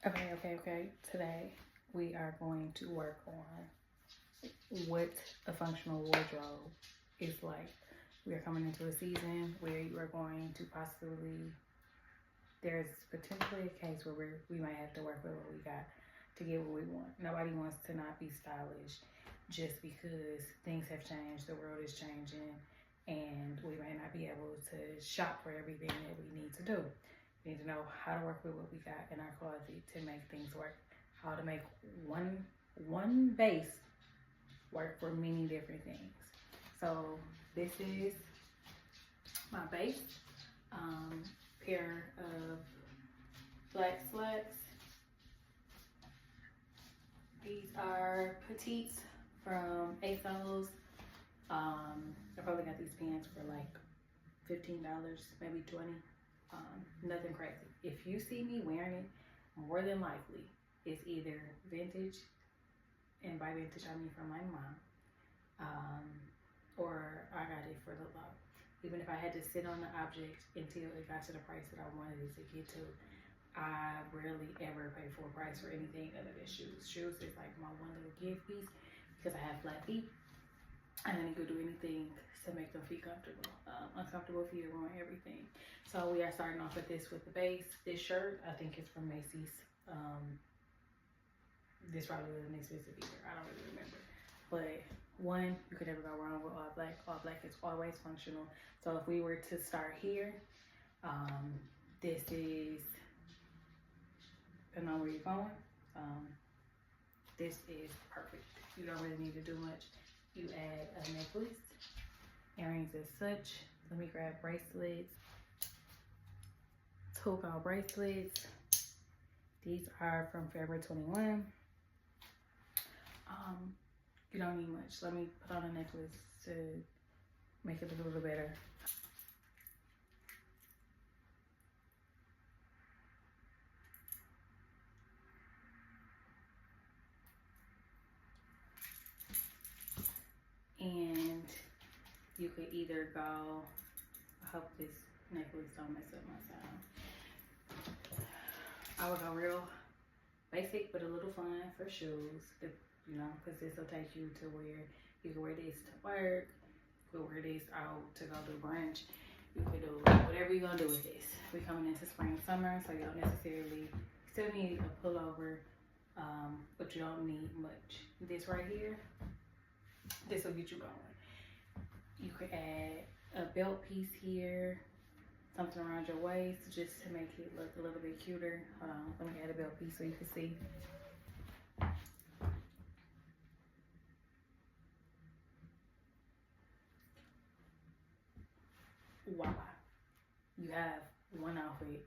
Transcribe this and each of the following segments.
Okay. Today we are going to work on what a functional wardrobe is like. We are coming into a season where you are going to possibly, there's potentially a case where we might have to work with what we got to get what we want. Nobody wants to not be stylish just because things have changed, the world is changing, and we may not be able to shop for everything that we need to do. We need to know how to work with what we got in our closet to make things work. How to make one base work for many different things. So this is my base. Pair of black slacks. These are petites from ASOS. I probably got these pants for like $15, maybe 20. Nothing crazy. If you see me wearing it, more than likely it's either vintage, and by vintage I mean from my mom, or I got it for the low. Even if I had to sit on the object until it got to the price that I wanted it to get to, I rarely ever pay full price for anything other than shoes. Shoes is like my one little gift piece because I have flat feet. I didn't go do anything to make them feel comfortable. Uncomfortable feet ruin everything. So we are starting off with this with the base. This shirt, I think it's from Macy's. This probably was an expensive either. I don't really remember. But one, you could never go wrong with all black. All black is always functional. So if we were to start here, this is, depending on where you're going, this is perfect. You don't really need to do much. You add a necklace, earrings as such. Let me grab bracelets. Togo bracelets. These are from Forever 21. You don't need much. Let me put on a necklace to make it look a little better. And you could either go, I hope this necklace don't mess up my sound. I would go real basic but a little fun for shoes, you know, because this will take you to where you can wear this to work, you can wear this out to go do brunch, you could do whatever you're gonna do with this. We're coming into spring, summer, so you don't necessarily still need a pullover, but you don't need much. This right here, this will get you going. You could add a belt piece here, something around your waist just to make it look a little bit cuter. Hold on, let me add a belt piece so you can see. Voila. You have one outfit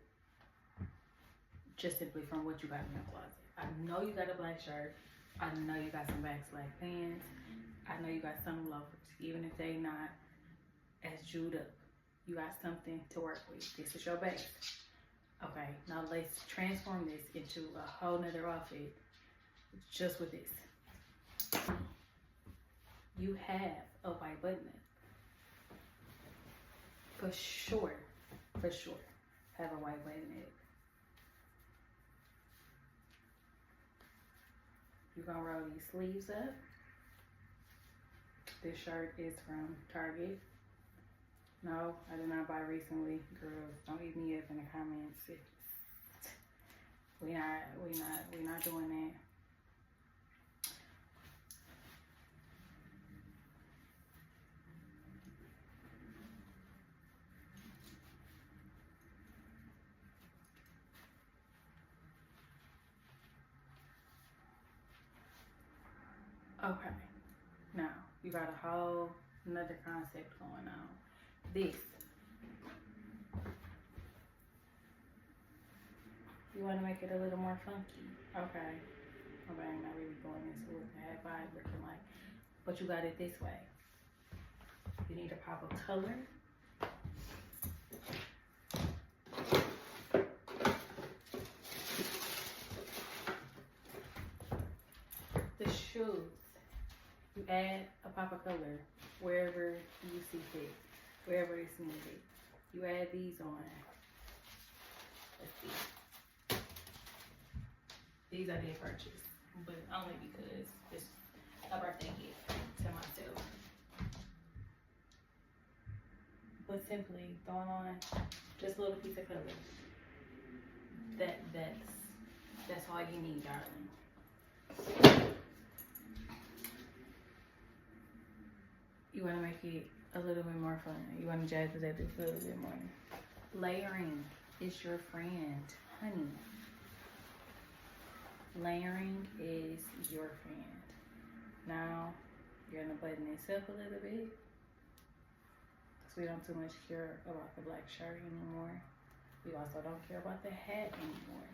just simply from what you got in your closet. I know you got a black shirt. I know you got some back slack pants. I know you got some loafers, even if they not as jeweled up. You got something to work with. This is your base. Okay, now let's transform this into a whole nother outfit just with this. You have a white button up. For sure, have a white button up. You're gonna roll these sleeves up. This shirt is from Target. No, I did not buy recently. Girls, don't eat me up in the comments. We not doing that. Okay, now you got a whole another concept going on. This, you want to make it a little more funky. Okay, I'm not really going into what the heck vibe looking like, but you got it this way. You need a pop of color. The shoes, you add a pop of color wherever you see fit, wherever it's needed. You add these on. Let's see. These I did purchase, but only because it's a birthday gift to myself. But simply throwing on just a little piece of color. That's all you need, darling. You want to make it a little bit more fun. You want to jazz it up just a little bit more. Layering is your friend, honey. Layering is your friend. Now, you're gonna button this up a little bit. Because we don't too much care about the black shirt anymore. We also don't care about the hat anymore.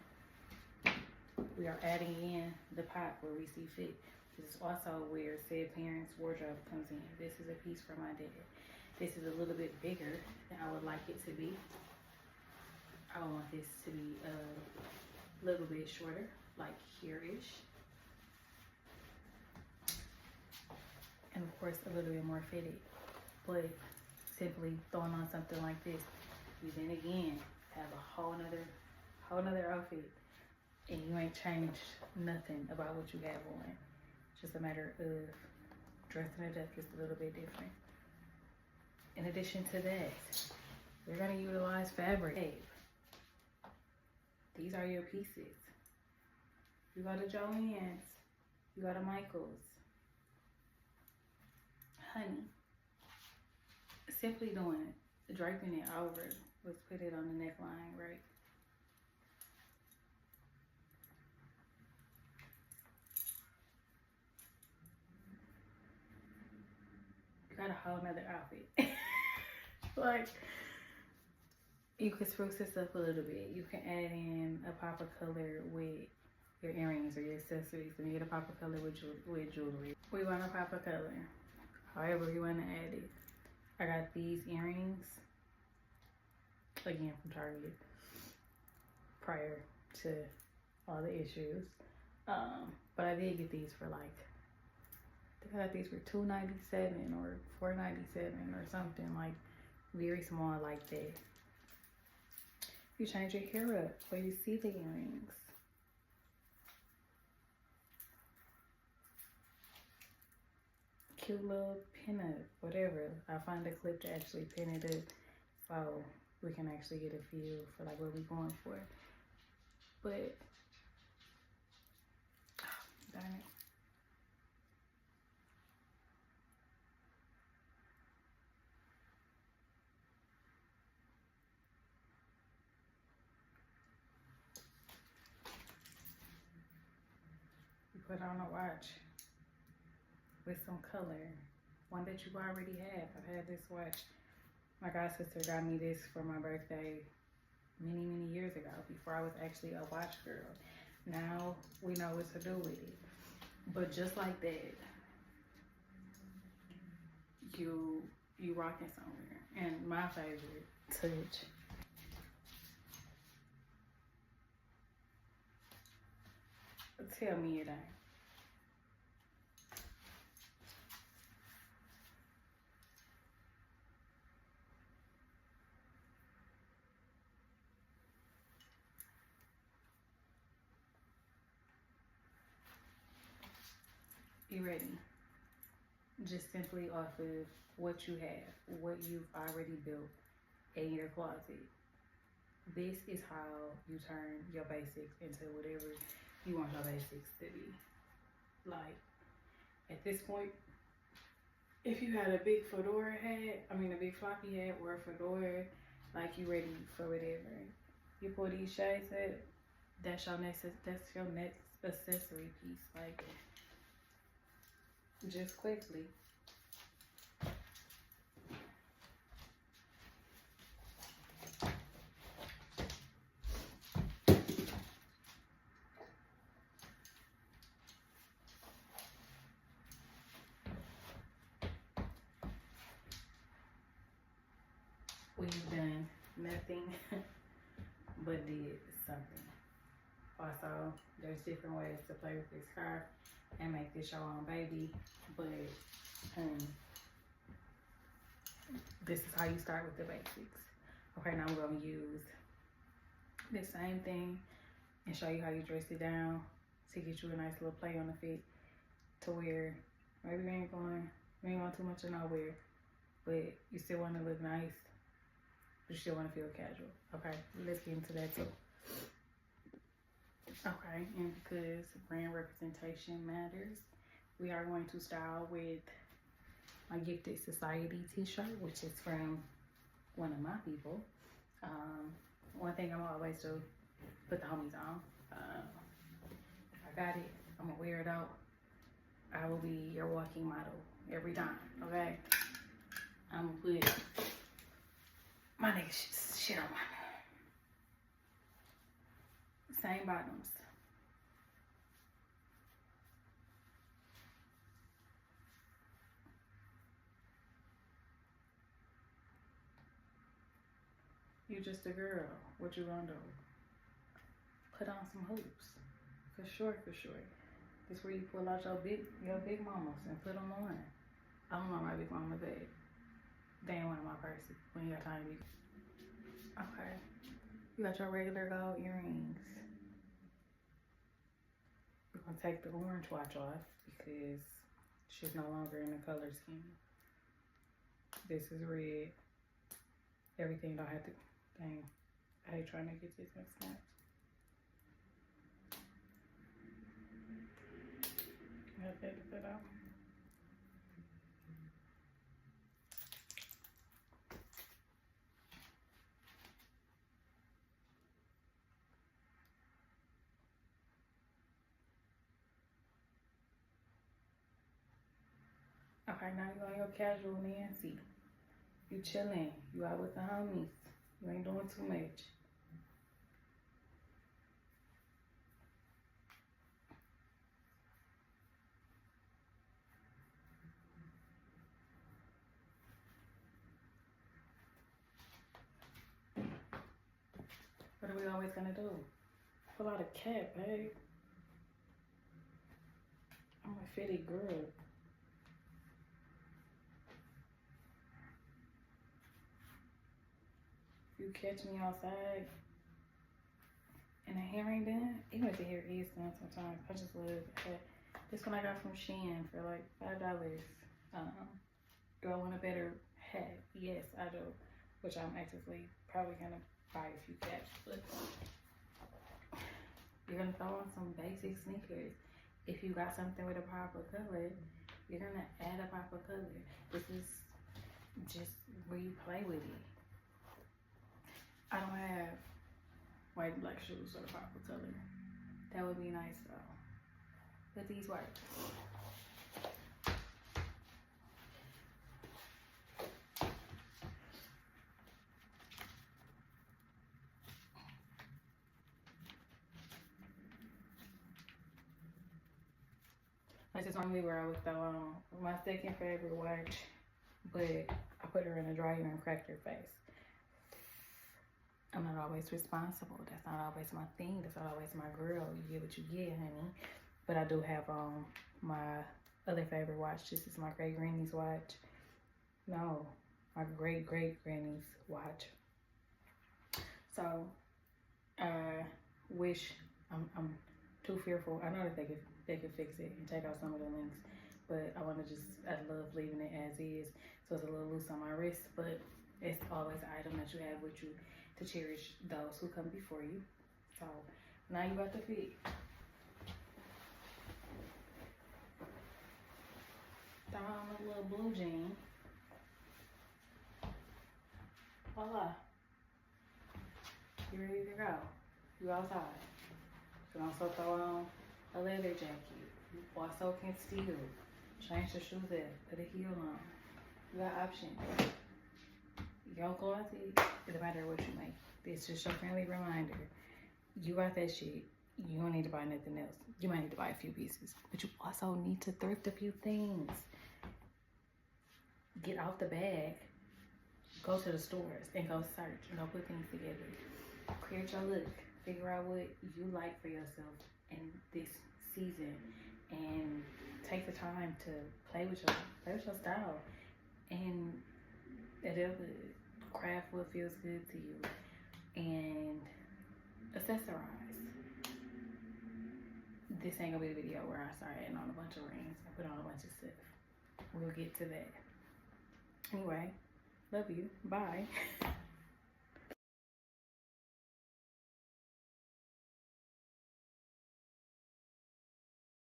We are adding in the pop where we see fit. This is also where said parents' wardrobe comes in. This is a piece for my dad. This is a little bit bigger than I would like it to be. I would want this to be a little bit shorter, like here-ish. And of course, a little bit more fitted. But simply throwing on something like this, you then again have a whole nother outfit. And you ain't changed nothing about what you have on. It's just a matter of dressing it up just a little bit different. In addition to that, you're gonna utilize fabric. These are your pieces. You go to Joann's, you go to Michael's. Honey, simply doing it, draping it over. Let's put it on the neckline, right? Got a whole nother outfit. Like, you could spruce this up a little bit. You can add in a pop of color with your earrings or your accessories, and you get a pop of color with jewelry. We want a pop of color, however you want to add it. I got these earrings, again from Target, prior to all the issues. But I did get these for like, I think I got these for $2.97 or $4.97 or something, like very small like that. You change your hair up so you see the earrings. Cute little pin up, whatever. I find a clip to actually pin it up so we can actually get a feel for like what we're going for. But, darn it. Put on a watch with some color, one that you already have. I've had this watch. My god sister got me this for my birthday many years ago, before I was actually a watch girl. Now we know what to do with it. But just like that, you rocking somewhere. And my favorite touch, tell me it ain't. You ready? Just simply off of what you have, what you've already built in your closet. This is how you turn your basics into whatever you want your basics to be. Like, at this point, if you had a big fedora hat, a big floppy hat or a fedora, like you ready for whatever. You pull these shades up, that's your next accessory piece. Like, just quickly. We've done nothing but did something. Also, there's different ways to play with this scarf and make this your own baby, but this is how you start with the basics. Okay, now I'm gonna use the same thing and show you how you dress it down to get you a nice little play on the fit to where maybe you ain't going too much of nowhere, but you still want to look nice, but you still want to feel casual. Okay, let's get into that too. Okay, and because brand representation matters, we are going to style with my Gifted Society t-shirt, which is from one of my people. One thing I'm always do, put the homies on. If I got it, I'm gonna wear it out. I will be your walking model every time, okay? I'm gonna put my nigga shit on my same bottoms. You just a girl. What you gonna do? Put on some hoops. For sure, for sure. This where you pull out your big mamas and put them on. I don't know my big mama, but they ain't one of my purses when you got time to be. Okay. You got your regular gold earrings. We're gonna take the orange watch off because she's no longer in the color scheme. This is red. Everything don't have to, dang. I hate trying to get this mixed up. I have to edit that out. Okay, now you on your casual Nancy. You chilling. You out with the homies. You ain't doing too much. What are we always gonna do? Pull out a cap, babe. I'm a fitted girl. You catch me outside and the hair ain't done, even if the hair is done sometimes, I just love it. This one I got from Shein for like $5. Do I want a better hat? Yes, I do. Which I'm actively probably gonna buy a few caps, but you're gonna throw on some basic sneakers. If you got something with a proper color, you're gonna add a proper color. This is just where you play with it. I don't have white and black shoes or the proper color. That would be nice though. But these work. This is normally where I would throw on my second favorite watch, but I put her in a dryer and cracked her face. I'm not always responsible. That's not always my thing. That's not always my girl. You get what you get, honey. But I do have my other favorite watch. This is my great granny's watch. No, my great granny's watch. So I wish I'm too fearful. I know that they could fix it and take out some of the links, but I love leaving it as is. So it's a little loose on my wrist, but it's always an item that you have with you to cherish those who come before you. So now you got the fit. Throw on a little blue jean. Voila. You ready to go. You outside. You can also throw on a leather jacket. You also can steal. Change the shoes up. Put a heel on. You got options. You don't go out to eat. It doesn't matter what you make. It's just your friendly reminder. You got that shit. You don't need to buy nothing else. You might need to buy a few pieces. But you also need to thrift a few things. Get out the bag. Go to the stores and go search and go put things together. Create your look. Figure out what you like for yourself in this season. And take the time to play with your style. And it'll craft what feels good to you. And accessorize. this ain't gonna be the video where I start adding on a bunch of rings. I put on a bunch of stuff. We'll get to that. Anyway, love you. Bye.